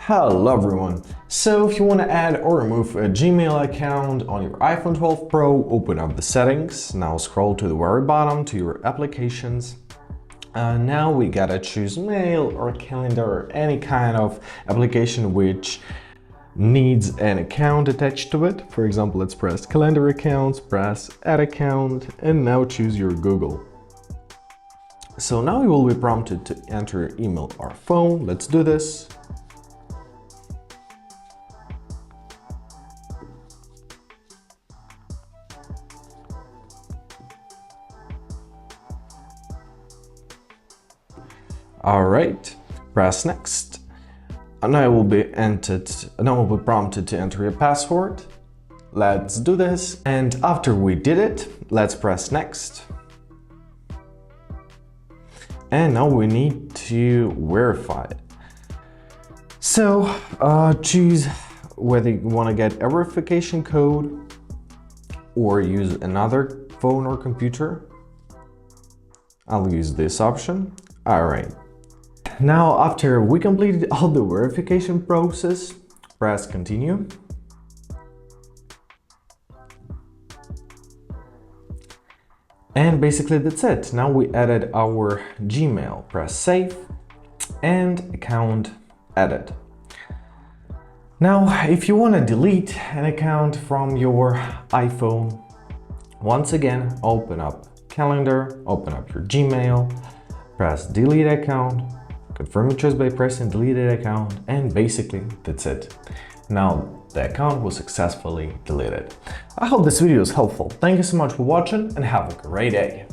Hello everyone! So if you want to add or remove a Gmail account on your iPhone 12 Pro, open up the settings. Now scroll to the very bottom to your applications. Now we gotta choose mail or calendar or any kind of application which needs an account attached to it. For example, let's press calendar accounts, press add account, and now choose your Google. So now you will be prompted to enter your email or phone. Let's do this. Alright, press next. And now I will be prompted to enter your password. Let's do this. And after we did it, let's press next. And now we need to verify it. So choose whether you want to get a verification code or use another phone or computer. I'll use this option. Alright. Now, after we completed all the verification process, press continue. And basically that's it. Now we added our Gmail. Press save and account added. Now, if you want to delete an account from your iPhone, once again, open up calendar, open up your Gmail, press delete account, confirm your choice by pressing deleted account, and basically that's it. Now the account was successfully deleted. I hope this video is helpful. Thank you so much for watching and have a great day.